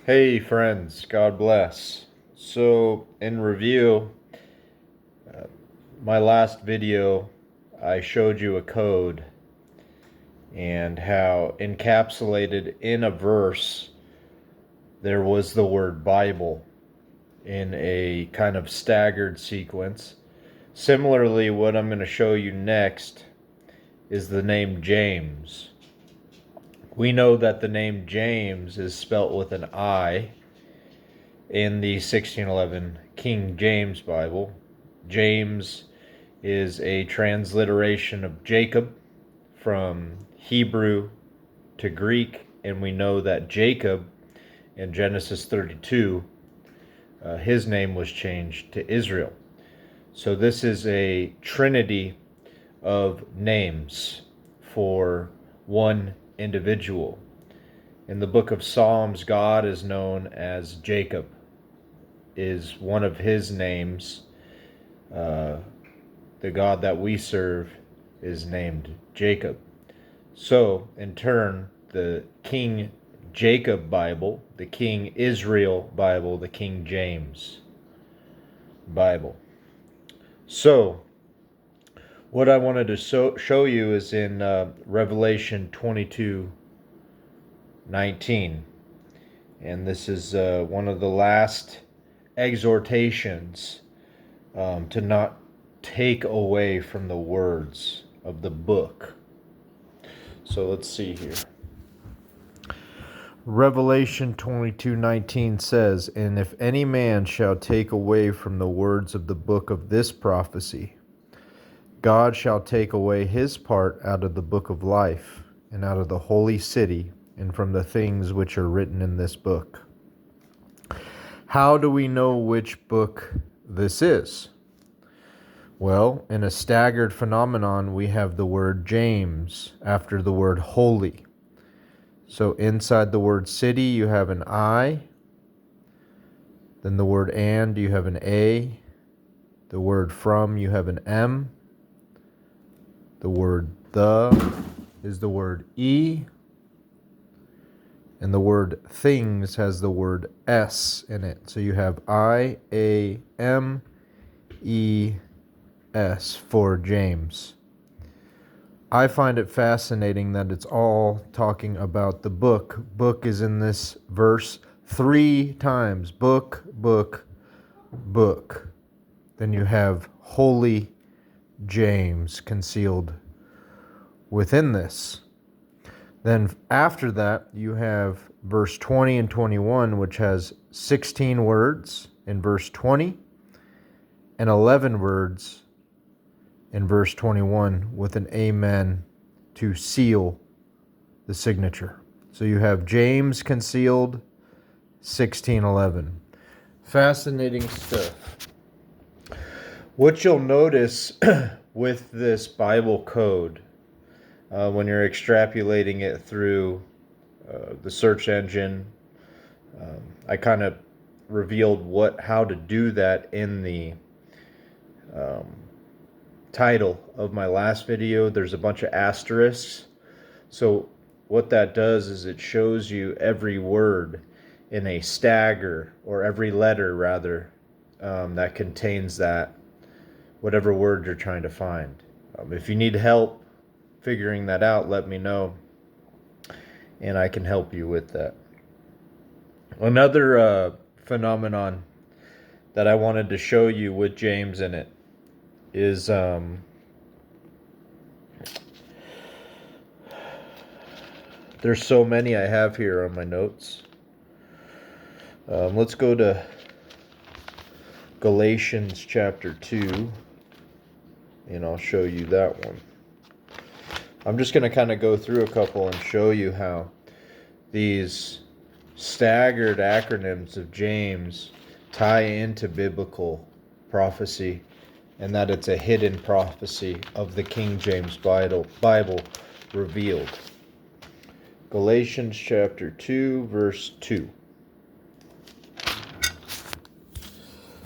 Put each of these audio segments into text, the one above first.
Hey friends, God bless. So, in review, my last video, I showed you a code and how encapsulated in a verse there was the word Bible in a kind of staggered sequence. Similarly, what I'm going to show you next is the name James. We know that the name James is spelt with an I in the 1611 King James Bible. James is a transliteration of Jacob from Hebrew to Greek, and we know that Jacob in Genesis 32, his name was changed to Israel. So this is a trinity of names for one individual. In the book of Psalms, God is known as Jacob, is one of his names. The God that we serve is named Jacob. So, in turn, the King Jacob Bible, the King Israel Bible, the King James Bible. So, what I wanted to show you is in Revelation 22:19. And this is one of the last exhortations to not take away from the words of the book. So let's see here. Revelation 22:19 says, "And if any man shall take away from the words of the book of this prophecy, God shall take away his part out of the book of life, and out of the holy city, and from the things which are written in this book." How do we know which book this is? Well, in a staggered phenomenon, we have the word James after the word holy. So inside the word city, you have an I. Then the word and, you have an A. The word from, you have an M. The word the is the word E. And the word things has the word S in it. So you have I, A, M, E, S for James. I find it fascinating that it's all talking about the book. Book is in this verse 3 times. Book, book, book. Then you have Holy James concealed within this. Then after that, you have verse 20 and 21, which has 16 words in verse 20 and 11 words in verse 21 with an amen to seal the signature. So you have James concealed, 1611. Fascinating stuff. What you'll notice with this Bible code, when you're extrapolating it through the search engine, I kind of revealed how to do that in the title of my last video. There's a bunch of asterisks. So what that does is it shows you every word in a stagger, or every letter rather, that contains that whatever word you're trying to find. If you need help figuring that out, let me know and I can help you with that. Another phenomenon that I wanted to show you with James in it is there's so many I have here on my notes. Let's go to Galatians chapter 2 and I'll show you that one. I'm just going to kind of go through a couple and show you how these staggered acronyms of James tie into biblical prophecy, and that it's a hidden prophecy of the King James Bible revealed. Galatians chapter 2, verse 2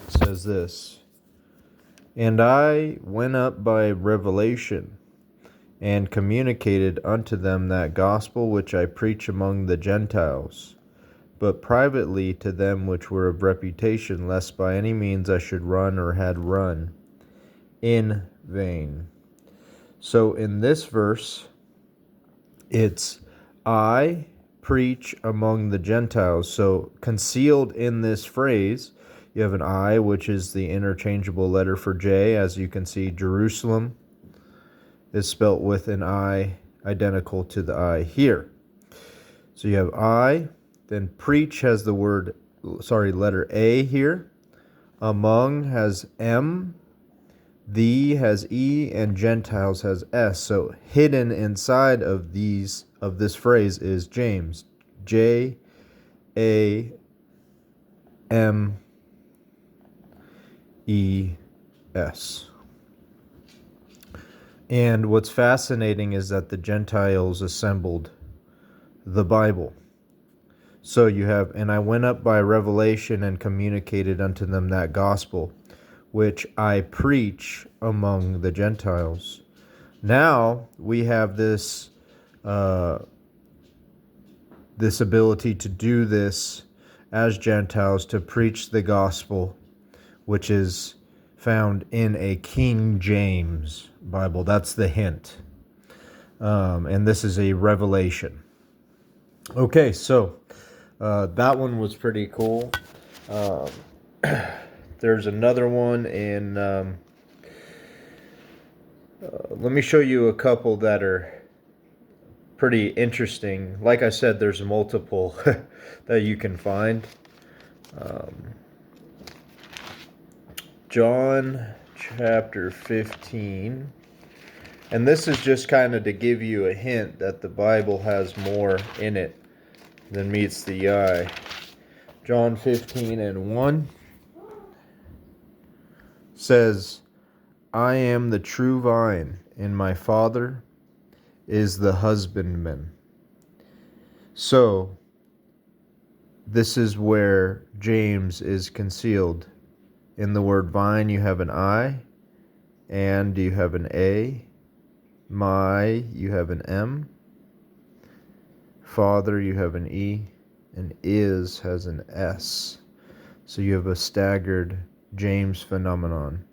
says this, "And I went up by revelation, and communicated unto them that gospel which I preach among the Gentiles, but privately to them which were of reputation, lest by any means I should run or had run in vain. So in this verse, it's I preach among the Gentiles. So concealed in this phrase, you have an I, which is the interchangeable letter for J. As you can see, Jerusalem is spelt with an I, identical to the I here. So you have I, then preach has the letter A here. Among has M, the has E, and Gentiles has S. So hidden inside of this phrase is James. James. And what's fascinating is that the Gentiles assembled the Bible. So you have, and I went up by revelation and communicated unto them that gospel, which I preach among the Gentiles. Now we have this ability to do this as Gentiles, to preach the gospel, which is found in a King James Bible. That's the hint. And this is a revelation. Okay, so that one was pretty cool. There's another one in... let me show you a couple that are pretty interesting. Like I said, there's multiple that you can find. John chapter 15. And this is just kind of to give you a hint that the Bible has more in it than meets the eye. John 15:1 says, I am the true vine, and my Father is the husbandman. So, this is where James is concealed. In the word vine, you have an I, and you have an A, my, you have an M, Father, you have an E, and is has an S. So you have a staggered James phenomenon.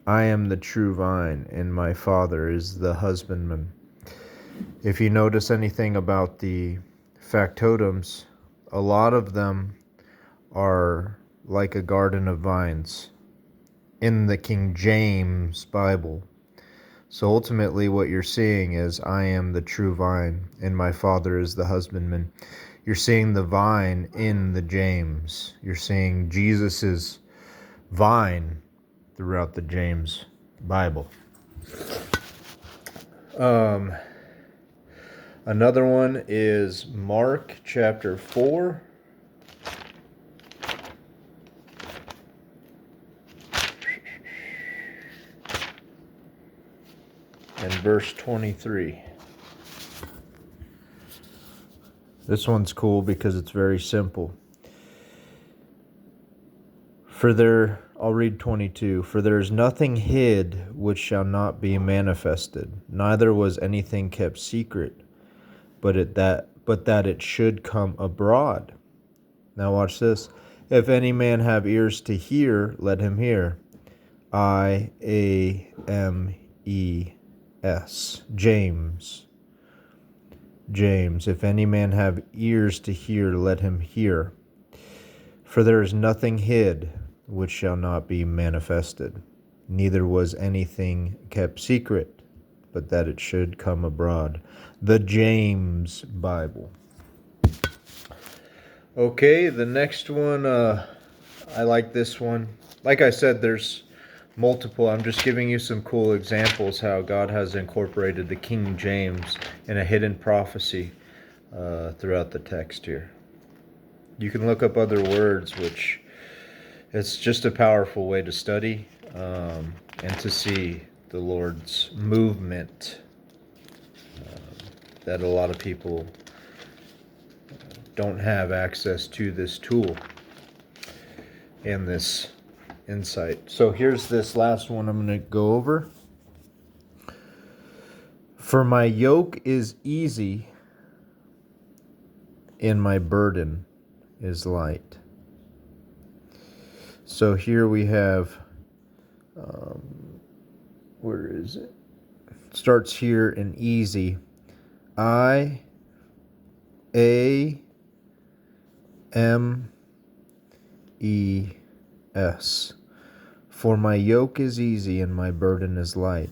I am the true vine, and my Father is the husbandman. If you notice anything about the factotums, a lot of them are like a garden of vines in the King James Bible. So ultimately what you're seeing is, I am the true vine, and my Father is the husbandman. You're seeing the vine in the James. You're seeing Jesus's vine throughout the James Bible. Another one is Mark chapter 4. And verse 23. This one's cool because it's very simple. I'll read 22. For there is nothing hid which shall not be manifested, neither was anything kept secret, but that it should come abroad. Now watch this. If any man have ears to hear, let him hear. I-A-M-E-S. James. If any man have ears to hear, let him hear. For there is nothing hid which shall not be manifested, neither was anything kept secret, but that it should come abroad. The James Bible. Okay, the next one, I like this one. Like I said, there's multiple. I'm just giving you some cool examples how God has incorporated the King James in a hidden prophecy throughout the text here. You can look up other words, which it's just a powerful way to study and to see the Lord's movement that a lot of people don't have access to this tool and this insight. So here's this last one I'm going to go over. For my yoke is easy and my burden is light. So here we have, where is it? Starts here in easy. I, A, M, E, S. For my yoke is easy and my burden is light.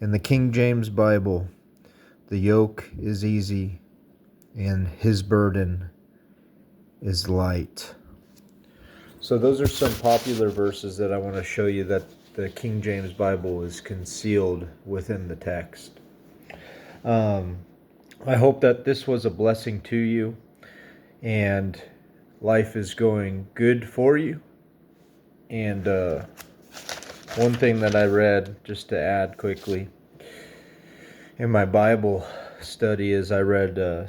In the King James Bible, the yoke is easy and his burden is light. So those are some popular verses that I want to show you that the King James Bible is concealed within the text. I hope that this was a blessing to you and life is going good for you. And one thing that I read, just to add quickly, in my Bible study is I read 2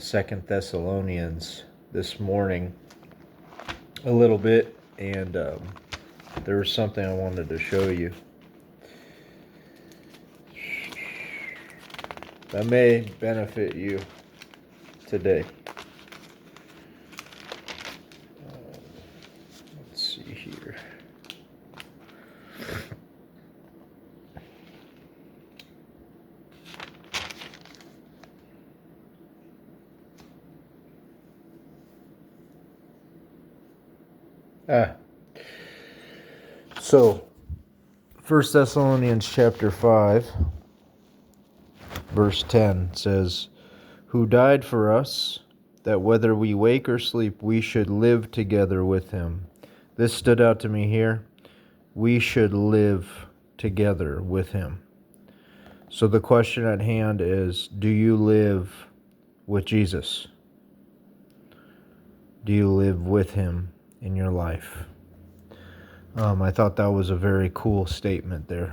Thessalonians this morning a little bit, and there was something I wanted to show you that may benefit you today. Let's see here. So 1 Thessalonians chapter 5 verse 10 says, who died for us, that whether we wake or sleep, we should live together with him. This stood out to me here. We should live together with him. So the question at hand is, do you live with Jesus? Do you live with him in your life? I thought that was a very cool statement there.